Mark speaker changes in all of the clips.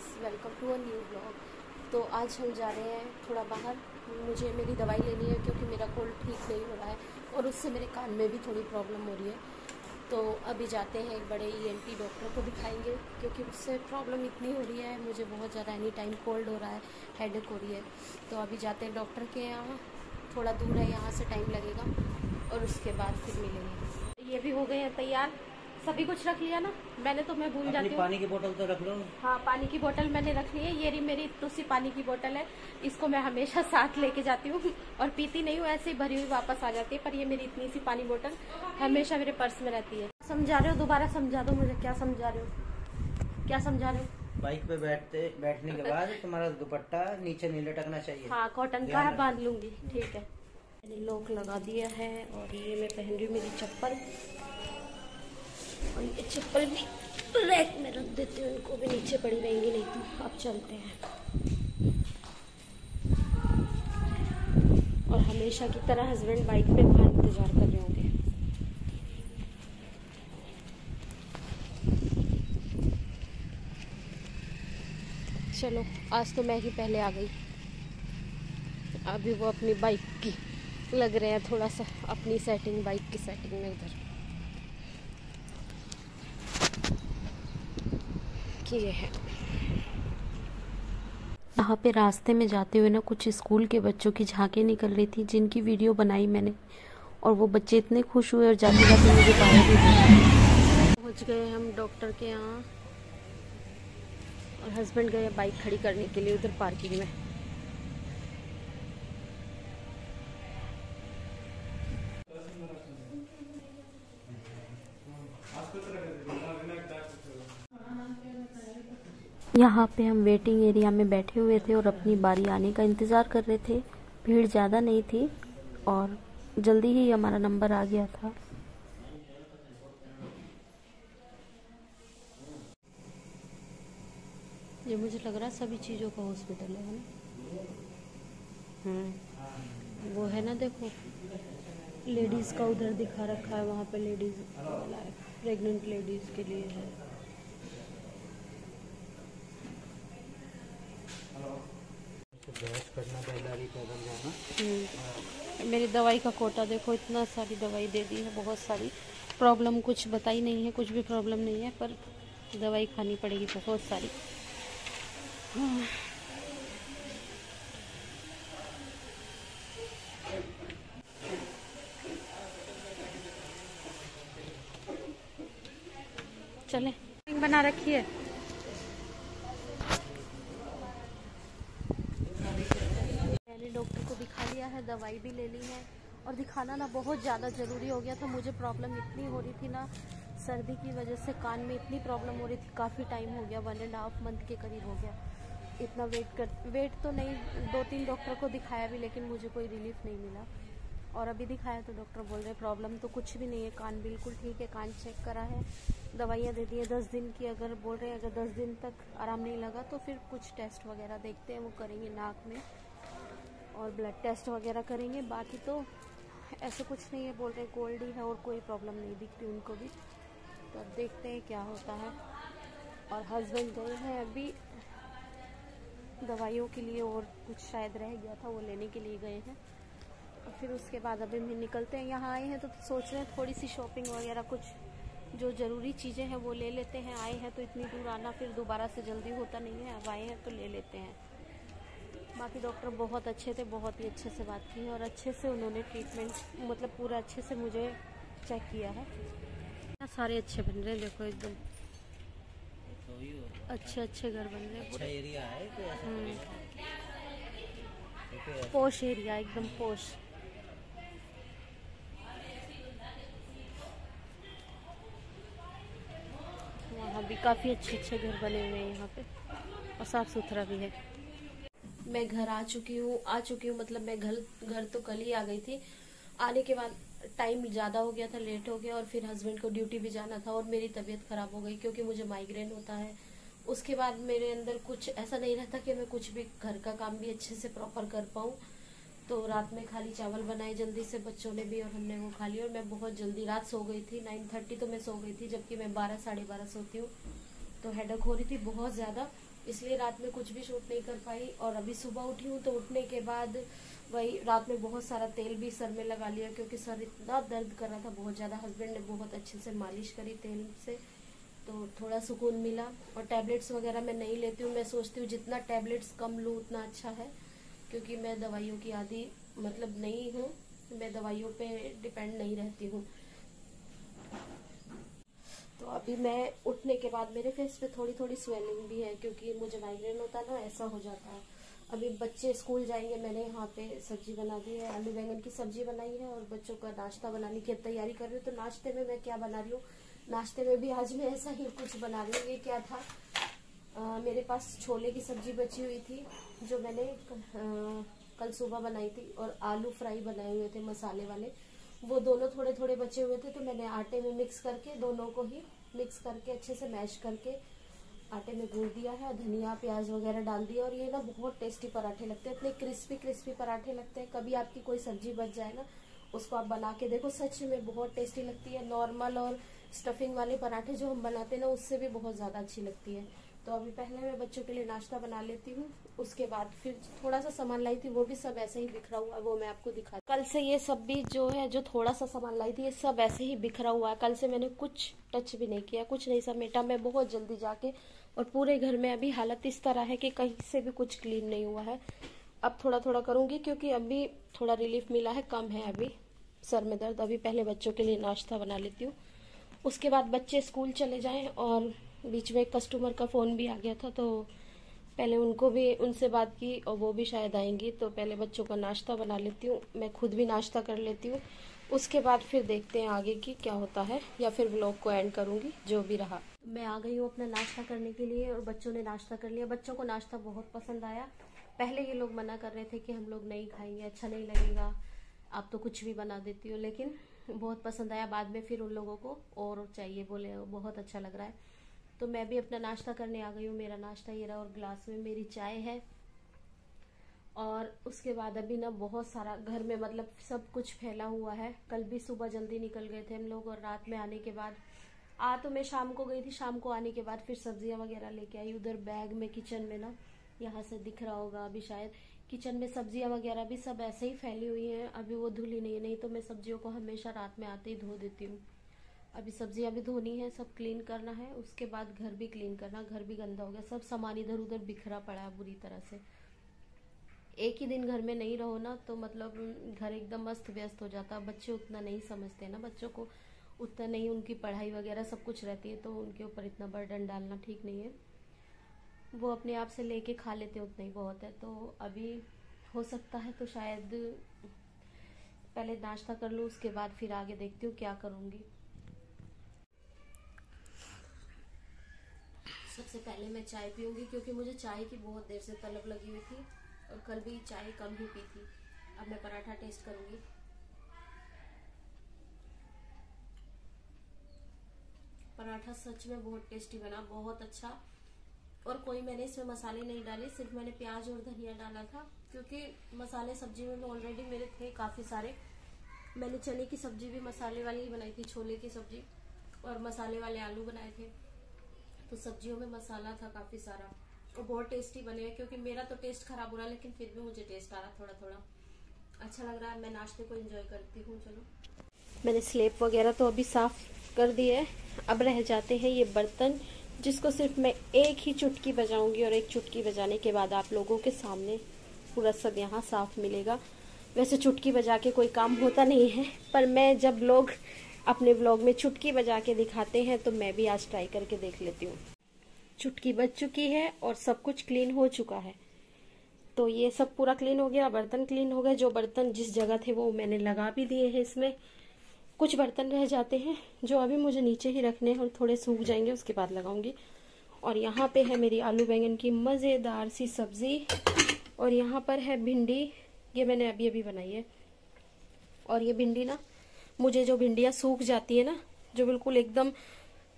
Speaker 1: Guys, welcome to a new blog. तो आज हम जा रहे हैं थोड़ा बाहर। मुझे मेरी दवाई लेनी है क्योंकि मेरा कोल्ड ठीक नहीं हो रहा है और उससे मेरे कान में भी थोड़ी प्रॉब्लम हो रही है। तो अभी जाते हैं, एक बड़े ईएनटी डॉक्टर को दिखाएंगे क्योंकि उससे प्रॉब्लम इतनी हो रही है, मुझे बहुत ज़्यादा एनी टाइम कोल्ड हो रहा है, हेडेक हो रही है। तो अभी जाते हैं डॉक्टर के यहाँ, थोड़ा दूर है यहाँ से, टाइम लगेगा और उसके बाद फिर मिलेंगे। ये भी हो गए हैं तैयार, सभी कुछ रख लिया ना मैंने, तो मैं भूल जाती हूँ।
Speaker 2: पानी की बोतल तो रख लो।
Speaker 1: हाँ, पानी की बोतल मैंने रख ली है। ये रही मेरी दूसरी पानी की बोतल है, इसको मैं हमेशा साथ लेके जाती हूँ और पीती नहीं हूँ, ऐसे ही भरी हुई वापस आ जाती है। पर ये मेरी इतनी सी पानी बोतल हमेशा मेरे पर्स में रहती है। समझा रहे हो? दोबारा समझा दो मुझे, क्या समझा रहे हो, क्या समझा रहे हो?
Speaker 2: बाइक पे बैठने के बाद तुम्हारा दुपट्टा नीचे नहीं लटकना चाहिए।
Speaker 1: हाँ, कॉटन का है, बांध लूंगी, ठीक है। मैंने लॉक लगा दिया है और ये मैं पहन रही हूँ मेरी चप्पल, और ये चप्पल भी रैक में रख देती हूँ, इनको भी नीचे पड़ी रहेंगी नहीं तो। अब चलते हैं और हमेशा की तरह हस्बैंड बाइक पे वहाँ इंतजार कर रहे होंगे। चलो, आज तो मैं ही पहले आ गई। अभी वो अपनी बाइक की लग रहे हैं थोड़ा सा, अपनी सेटिंग, बाइक की सेटिंग में उधर किए हैं। यहाँ पे रास्ते में जाते हुए ना कुछ स्कूल के बच्चों की झांकियाँ निकल रही थी, जिनकी वीडियो बनाई मैंने, और वो बच्चे इतने खुश हुए और जाते जाते मुझे बाहर भी दिया। पहुँच गए हम डॉक्टर के यहाँ और हस्बैंड गए बाइक खड़ी करने के लिए उधर पार्किंग में। यहाँ पे हम वेटिंग एरिया में बैठे हुए थे और अपनी बारी आने का इंतज़ार कर रहे थे। भीड़ ज़्यादा नहीं थी और जल्दी ही हमारा नंबर आ गया था। ये मुझे लग रहा है सभी चीज़ों का हॉस्पिटल है ना। वो है ना, देखो लेडीज़ का उधर दिखा रखा है, वहाँ पे लेडीज़ वाला है, प्रेग्नेंट लेडीज़ के लिए है। मेरी दवाई का कोटा देखो, इतना सारी दवाई दे दी है, बहुत सारी। प्रॉब्लम कुछ बताई नहीं है, कुछ भी प्रॉब्लम नहीं है, पर दवाई खानी पड़ेगी बहुत सारी। चले, बना रखी है। मैंने डॉक्टर को दिखा लिया है, दवाई भी ले ली है, और दिखाना ना बहुत ज़्यादा ज़रूरी हो गया था। मुझे प्रॉब्लम इतनी हो रही थी ना, सर्दी की वजह से कान में इतनी प्रॉब्लम हो रही थी, काफ़ी टाइम हो गया, 1.5 मंथ के करीब हो गया। इतना वेट तो नहीं, 2-3 डॉक्टर को दिखाया भी, लेकिन मुझे कोई रिलीफ नहीं मिला। और अभी दिखाया तो डॉक्टर बोल रहे प्रॉब्लम तो कुछ भी नहीं है, कान बिल्कुल ठीक है। कान चेक करा है, दवाइयाँ दे दी है 10 दिन की। अगर बोल रहे हैं अगर 10 दिन तक आराम नहीं लगा तो फिर कुछ टेस्ट वगैरह देखते हैं, वो करेंगे नाक में और ब्लड टेस्ट वगैरह करेंगे। बाकी तो ऐसे कुछ नहीं है, बोल रहे कोल्ड ही है और कोई प्रॉब्लम नहीं दिखती उनको भी। तो अब देखते हैं क्या होता है। और हस्बैंड गए हैं अभी दवाइयों के लिए, और कुछ शायद रह गया था वो लेने के लिए गए हैं। और फिर उसके बाद अभी हम निकलते हैं। यहाँ आए हैं तो सोच रहे हैं थोड़ी सी शॉपिंग वगैरह, कुछ जो ज़रूरी चीज़ें हैं वो ले लेते हैं। आए हैं तो इतनी दूर आना फिर दोबारा से जल्दी होता नहीं है, अब आए हैं तो ले लेते हैं। बाकी डॉक्टर बहुत अच्छे थे, बहुत ही अच्छे से बात की है और अच्छे से उन्होंने ट्रीटमेंट, मतलब पूरा अच्छे से मुझे चेक किया है। सारे अच्छे बन रहे हैं, देखो एकदम अच्छे अच्छे घर बन रहे हैं।
Speaker 2: अच्छा एरिया है
Speaker 1: पोश एरिया, एकदम पोश। वहाँ भी काफ़ी अच्छे अच्छे घर बने हुए हैं यहाँ पे, और साफ़ सुथरा भी है। मैं घर आ चुकी हूँ, मतलब मैं घर तो कल ही आ गई थी। आने के बाद टाइम ज़्यादा हो गया था, लेट हो गया, और फिर हस्बैंड को ड्यूटी भी जाना था और मेरी तबीयत ख़राब हो गई क्योंकि मुझे माइग्रेन होता है। उसके बाद मेरे अंदर कुछ ऐसा नहीं रहता कि मैं कुछ भी घर का काम भी अच्छे से प्रॉपर कर पाऊँ। तो रात में खाली चावल बनाए जल्दी से, बच्चों ने भी और हमने वो खा लिया। और मैं बहुत जल्दी रात सो गई थी, 9:30 तो मैं सो गई थी, जबकि मैं 12 साढ़े 12 सोती हूँ। तो हेडेक हो रही थी बहुत ज़्यादा, इसलिए रात में कुछ भी शूट नहीं कर पाई। और अभी सुबह उठी हूँ तो उठने के बाद वही रात में बहुत सारा तेल भी सर में लगा लिया, क्योंकि सर इतना दर्द कर रहा था बहुत ज़्यादा। हस्बैंड ने बहुत अच्छे से मालिश करी तेल से, तो थोड़ा सुकून मिला। और टैबलेट्स वगैरह मैं नहीं लेती हूँ, मैं सोचती हूँ जितना टैबलेट्स कम लूँ उतना अच्छा है, क्योंकि मैं दवाइयों की आदी मतलब नहीं हूँ, मैं दवाइयों पे डिपेंड नहीं रहती हूँ। तो अभी मैं उठने के बाद मेरे फेस पे थोड़ी थोड़ी स्वेलिंग भी है, क्योंकि मुझे माइग्रेन होता है ना, ऐसा हो जाता है। अभी बच्चे स्कूल जाएंगे, मैंने यहाँ पे सब्जी बना दी है, आलू बैंगन की सब्जी बनाई है और बच्चों का नाश्ता बनाने की तैयारी कर रही हूँ। तो नाश्ते में मैं क्या बना रही हूँ, नाश्ते में भी आज मैं ऐसा ही कुछ बना रही हूँ। ये क्या था, मेरे पास छोले की सब्जी बची हुई थी जो मैंने कल सुबह बनाई थी, और आलू फ्राई बनाए हुए थे मसाले वाले, वो दोनों थोड़े थोड़े बचे हुए थे। तो मैंने आटे में मिक्स करके दोनों को ही मिक्स करके अच्छे से मैश करके आटे में गूंद दिया है, धनिया प्याज वगैरह डाल दिया। और ये ना बहुत टेस्टी पराठे लगते हैं, इतने क्रिस्पी क्रिस्पी पराठे लगते हैं। कभी आपकी कोई सब्जी बच जाए ना, उसको आप बना के देखो, सच में बहुत टेस्टी लगती है। नॉर्मल और स्टफिंग वाले पराठे जो हम बनाते हैं ना, उससे भी बहुत ज़्यादा अच्छी लगती है। तो अभी पहले मैं बच्चों के लिए नाश्ता बना लेती हूँ, उसके बाद फिर थोड़ा सा सामान लाई थी, वो भी सब ऐसे ही बिखरा हुआ है, वो मैं आपको दिखा। कल से ये सब भी जो है, जो थोड़ा सा सामान लाई थी, ये सब ऐसे ही बिखरा हुआ है। कल से मैंने कुछ टच भी नहीं किया, कुछ नहीं समेटा मैं बहुत जल्दी जाके। और पूरे घर में अभी हालत इस तरह है कि कहीं से भी कुछ क्लीन नहीं हुआ है। अब थोड़ा थोड़ा करूंगी, क्योंकि अभी थोड़ा रिलीफ मिला है, कम है अभी सर में दर्द। अभी पहले बच्चों के लिए नाश्ता बना लेती हूँ, उसके बाद बच्चे स्कूल चले जाएं। और बीच में एक कस्टमर का फ़ोन भी आ गया था, तो पहले उनको भी उनसे बात की, और वो भी शायद आएंगी। तो पहले बच्चों का नाश्ता बना लेती हूँ, मैं खुद भी नाश्ता कर लेती हूँ, उसके बाद फिर देखते हैं आगे की क्या होता है, या फिर व्लॉग को एंड करूँगी जो भी रहा। मैं आ गई हूँ अपना नाश्ता करने के लिए, और बच्चों ने नाश्ता कर लिया। बच्चों को नाश्ता बहुत पसंद आया। पहले ये लोग मना कर रहे थे कि हम लोग नहीं खाएंगे, अच्छा नहीं लगेगा, आप तो कुछ भी बना देती हो, लेकिन बहुत पसंद आया। बाद में फिर उन लोगों को और चाहिए, बोले बहुत अच्छा लग रहा है। तो मैं भी अपना नाश्ता करने आ गई हूँ। मेरा नाश्ता ये रहा, और ग्लास में मेरी चाय है। और उसके बाद अभी ना बहुत सारा घर में मतलब सब कुछ फैला हुआ है। कल भी सुबह जल्दी निकल गए थे हम लोग, और रात में आने के बाद तो मैं शाम को गई थी। शाम को आने के बाद फिर सब्जियां वगैरह लेके आई उधर बैग में, किचन में ना, यहाँ से दिख रहा होगा अभी शायद, किचन में सब्जियां वगैरह भी सब ऐसे ही फैली हुई हैं। अभी वो धुली नहीं तो मैं सब्जियों को हमेशा रात में आते ही धो देती हूँ। अभी सब्जियां भी धोनी है, सब क्लीन करना है, उसके बाद घर भी क्लीन करना। घर भी गंदा हो गया, सब सामान इधर उधर बिखरा पड़ा है बुरी तरह से। एक ही दिन घर में नहीं रहो ना, तो मतलब घर एकदम अस्त व्यस्त हो जाता है। बच्चे उतना नहीं समझते ना, बच्चों को उतना नहीं, उनकी पढ़ाई वगैरह सब कुछ रहती है, तो उनके ऊपर इतना बर्डन डालना ठीक नहीं है। वो अपने आप से लेके खा लेते उतना ही बहुत है। तो अभी हो सकता है तो शायद पहले नाश्ता कर लूँ, उसके बाद फिर आगे देखती हूँ क्या करूँगी। सबसे पहले मैं चाय पीऊँगी, क्योंकि मुझे चाय की बहुत देर से तलब लगी हुई थी, और कल भी चाय कम ही पी थी। अब मैं पराठा टेस्ट करूँगी। पराठा सच में बहुत टेस्टी बना, बहुत अच्छा। और कोई मैंने इसमें मसाले नहीं डाले, सिर्फ मैंने प्याज और धनिया डाला था, क्योंकि मसाले सब्जी में ऑलरेडी मेरे थे काफ़ी सारे। मैंने चने की सब्जी भी मसाले वाली ही बनाई थी, छोले की सब्जी, और मसाले वाले आलू बनाए थे। तो सब्जियों में मसाला था काफ़ी सारा, और बहुत टेस्टी बने हैं। क्योंकि मेरा तो टेस्ट खराब हो रहा है, लेकिन फिर भी मुझे टेस्ट आ रहा थोड़ा थोड़ा अच्छा लग रहा है। मैं नाश्ते को एंजॉय करती हूँ। चलो, मैंने स्लेब वगैरह तो अभी साफ कर दी है। अब रह जाते हैं ये बर्तन, जिसको सिर्फ मैं एक ही चुटकी बजाऊंगी, और एक चुटकी बजाने के बाद आप लोगों के सामने पूरा सब यहाँ साफ मिलेगा। वैसे चुटकी बजा के कोई काम होता नहीं है, पर मैं जब लोग अपने व्लॉग में चुटकी बजा के दिखाते हैं, तो मैं भी आज ट्राई करके देख लेती हूँ। चुटकी बज चुकी है और सब कुछ क्लीन हो चुका है। तो ये सब पूरा क्लीन हो गया, बर्तन क्लीन हो गए। जो बर्तन जिस जगह थे वो मैंने लगा भी दिए हैं इसमें। कुछ बर्तन रह जाते हैं जो अभी मुझे नीचे ही रखने हैं, और थोड़े सूख जाएंगे उसके बाद लगाऊंगी। और यहाँ पे है मेरी आलू बैंगन की मज़ेदार सी सब्जी, और यहाँ पर है भिंडी, ये मैंने अभी अभी बनाई है। और ये भिंडी ना, मुझे जो भिंडियाँ सूख जाती है ना, जो बिल्कुल एकदम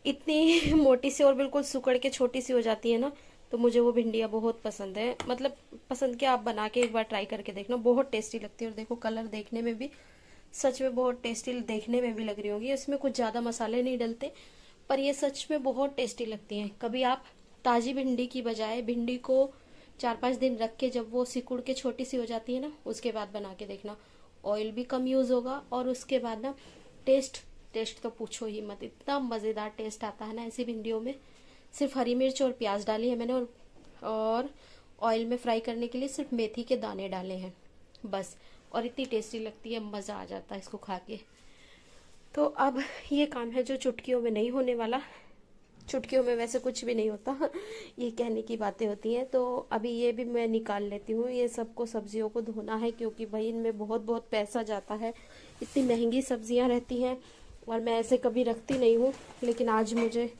Speaker 1: इतनी मोटी सी और बिल्कुल सुकड़ के छोटी सी हो जाती है ना, तो मुझे वो भिंडियाँ बहुत पसंद है। मतलब पसंद क्या, आप बना के एक बार ट्राई करके देखना, बहुत टेस्टी लगती है। और देखो कलर देखने में भी सच में बहुत टेस्टी देखने में भी लग रही होगी। इसमें कुछ ज़्यादा मसाले नहीं डलते, पर ये सच में बहुत टेस्टी लगती हैं। कभी आप ताजी भिंडी की बजाय भिंडी को 4-5 दिन रख के जब वो सिकुड़ के छोटी सी हो जाती है ना, उसके बाद बना के देखना। ऑयल भी कम यूज होगा और उसके बाद ना टेस्ट तो पूछो ही मत, इतना मजेदार टेस्ट आता है ना ऐसी भिंडियों में। सिर्फ हरी मिर्च और प्याज डाली है मैंने, और ऑयल में फ्राई करने के लिए सिर्फ मेथी के दाने डाले हैं बस, और इतनी टेस्टी लगती है, मजा आ जाता है इसको खा के। तो अब ये काम है जो चुटकियों में नहीं होने वाला। चुटकियों में वैसे कुछ भी नहीं होता ये कहने की बातें होती हैं। तो अभी ये भी मैं निकाल लेती हूँ। ये सबको सब्जियों को धोना है क्योंकि भाई इनमें बहुत बहुत पैसा जाता है, इतनी महंगी सब्जियां रहती हैं और मैं ऐसे कभी रखती नहीं हूँ। लेकिन आज मुझे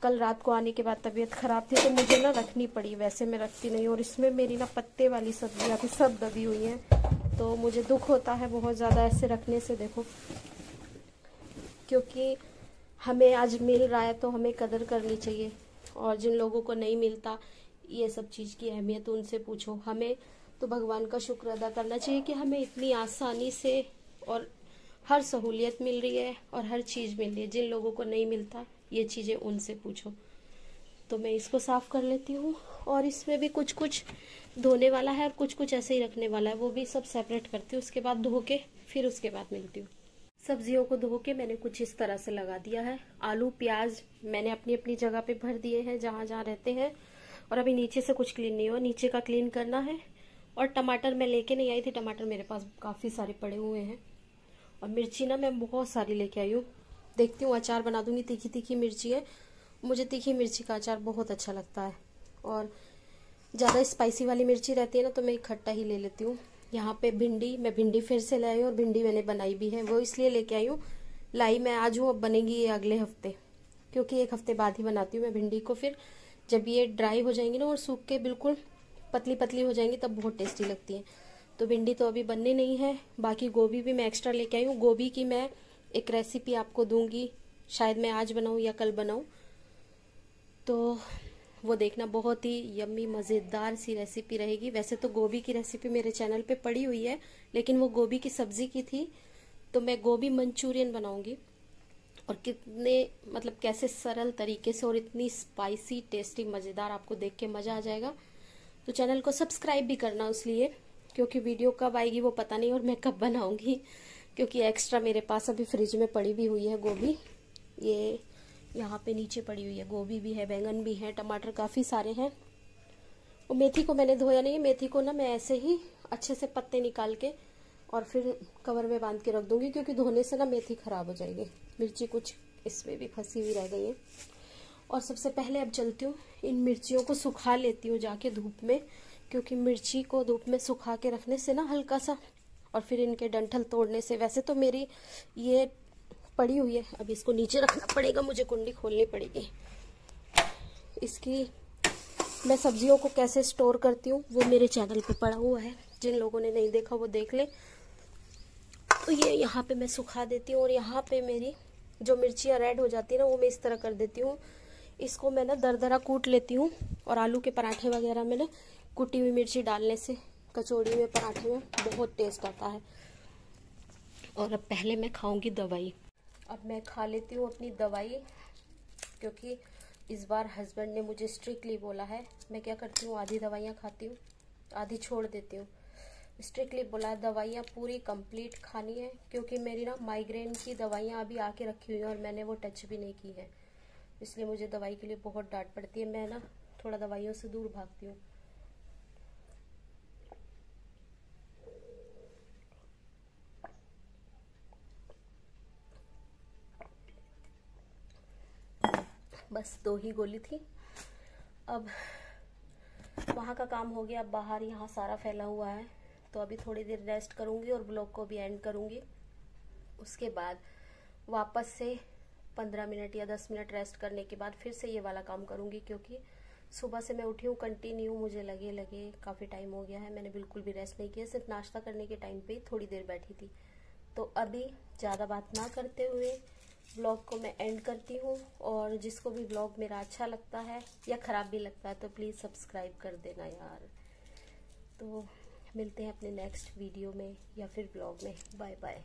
Speaker 1: कल रात को आने के बाद तबीयत खराब थी तो मुझे ना रखनी पड़ी, वैसे मैं रखती नहीं। और इसमें मेरी ना पत्ते वाली सब्जियां भी सब दबी हुई हैं, तो मुझे दुख होता है बहुत ज़्यादा ऐसे रखने से। देखो, क्योंकि हमें आज मिल रहा है तो हमें कदर करनी चाहिए, और जिन लोगों को नहीं मिलता ये सब चीज़ की अहमियत उनसे पूछो। हमें तो भगवान का शुक्र अदा करना चाहिए कि हमें इतनी आसानी से और हर सहूलियत मिल रही है और हर चीज़ मिल रही है। जिन लोगों को नहीं मिलता ये चीज़ें उनसे पूछो। तो मैं इसको साफ कर लेती हूँ, और इसमें भी कुछ कुछ धोने वाला है और कुछ कुछ ऐसे ही रखने वाला है, वो भी सब सेपरेट करती हूँ। उसके बाद धो के फिर उसके बाद मिलती हूँ। सब्जियों को धो के मैंने कुछ इस तरह से लगा दिया है। आलू प्याज मैंने अपनी अपनी जगह पे भर दिए हैं जहाँ जहाँ रहते हैं, और अभी नीचे से कुछ क्लीन नहीं हुआ, नीचे का क्लीन करना है। और टमाटर मैं लेके नहीं आई थी, टमाटर मेरे पास काफ़ी सारे पड़े हुए हैं। और मिर्ची ना मैं बहुत सारी लेके आई हूँ, देखती हूँ अचार बना दूंगी। तीखी तीखी मिर्ची है, मुझे तीखी मिर्ची का अचार बहुत अच्छा लगता है, और ज़्यादा स्पाइसी वाली मिर्ची रहती है ना तो मैं इकट्ठा ही ले लेती हूँ। यहाँ पे मैं भिंडी फिर से लाई हूँ, और भिंडी मैंने बनाई भी है, वो इसलिए लेके आई हूँ। लाई मैं आज हूँ, अब बनेगी ये अगले हफ्ते, क्योंकि 1 हफ्ते बाद ही बनाती हूँ मैं भिंडी को। फिर जब ये ड्राई हो जाएंगी ना और सूख के बिल्कुल पतली पतली हो जाएंगी तब बहुत टेस्टी लगती है। तो भिंडी तो अभी बननी नहीं है। बाकी गोभी भी मैं एक्स्ट्रा लेके आई हूँ। गोभी की मैं एक रेसिपी आपको दूंगी, शायद मैं आज बनाऊँ या कल बनाऊँ, तो वो देखना, बहुत ही यम्मी मज़ेदार सी रेसिपी रहेगी। वैसे तो गोभी की रेसिपी मेरे चैनल पे पड़ी हुई है, लेकिन वो गोभी की सब्जी की थी, तो मैं गोभी मंचूरियन बनाऊंगी। और कितने मतलब कैसे सरल तरीके से और इतनी स्पाइसी टेस्टी मज़ेदार, आपको देख के मज़ा आ जाएगा। तो चैनल को सब्सक्राइब भी करना इसलिए, क्योंकि वीडियो कब आएगी वो पता नहीं और मैं कब बनाऊंगी, क्योंकि एक्स्ट्रा मेरे पास अभी फ्रिज में पड़ी भी हुई है गोभी। ये यहाँ पे नीचे पड़ी हुई है, गोभी भी है, बैंगन भी है, टमाटर काफ़ी सारे हैं। और मेथी को मैंने धोया नहीं है, मेथी को ना मैं ऐसे ही अच्छे से पत्ते निकाल के और फिर कवर में बांध के रख दूंगी, क्योंकि धोने से ना मेथी खराब हो जाएगी। मिर्ची कुछ इसमें भी फंसी हुई रह गई है। और सबसे पहले अब चलती हूँ, इन मिर्चियों को सुखा लेती हूँ जाके धूप में, क्योंकि मिर्ची को धूप में सुखा के रखने से ना हल्का सा, और फिर इनके डंठल तोड़ने से, वैसे तो मेरी ये पड़ी हुई है, अब इसको नीचे रखना पड़ेगा, मुझे कुंडी खोलनी पड़ेगी इसकी। मैं सब्जियों को कैसे स्टोर करती हूँ वो मेरे चैनल पे पड़ा हुआ है, जिन लोगों ने नहीं देखा वो देख ले। तो ये यहाँ पे मैं सुखा देती हूँ, और यहाँ पे मेरी जो मिर्चियाँ रेड हो जाती है ना वो मैं इस तरह कर देती हूँ। इसको मैं ना दरदरा कूट लेती हूँ, और आलू के पराठे वगैरह में ना कुटी हुई मिर्ची डालने से कचौड़ी में, पराठे में बहुत टेस्ट आता है। और अब पहले मैं खाऊंगी दवाई। अब मैं खा लेती हूँ अपनी दवाई, क्योंकि इस बार हस्बैंड ने मुझे स्ट्रिक्टली बोला है। मैं क्या करती हूँ, आधी दवाइयाँ खाती हूँ, आधी छोड़ देती हूँ। स्ट्रिक्टली बोला है दवाइयाँ पूरी कंप्लीट खानी है, क्योंकि मेरी ना माइग्रेन की दवाइयाँ अभी आके रखी हुई हैं और मैंने वो टच भी नहीं की है, इसलिए मुझे दवाई के लिए बहुत डांट पड़ती है। मैं ना थोड़ा दवाइयों से दूर भागती हूँ। बस 2 ही गोली थी। अब वहाँ का काम हो गया, अब बाहर यहाँ सारा फैला हुआ है, तो अभी थोड़ी देर रेस्ट करूँगी और ब्लॉग को भी एंड करूँगी। उसके बाद वापस से 15 मिनट या 10 मिनट रेस्ट करने के बाद फिर से ये वाला काम करूँगी, क्योंकि सुबह से मैं उठी हूँ कंटिन्यू, मुझे लगे काफ़ी टाइम हो गया है, मैंने बिल्कुल भी रेस्ट नहीं किया, सिर्फ नाश्ता करने के टाइम पे थोड़ी देर बैठी थी। तो अभी ज़्यादा बात ना करते हुए ब्लॉग को मैं एंड करती हूँ, और जिसको भी ब्लॉग मेरा अच्छा लगता है या ख़राब भी लगता है तो प्लीज़ सब्सक्राइब कर देना यार। तो मिलते हैं अपने नेक्स्ट वीडियो में या फिर ब्लॉग में। Bye bye.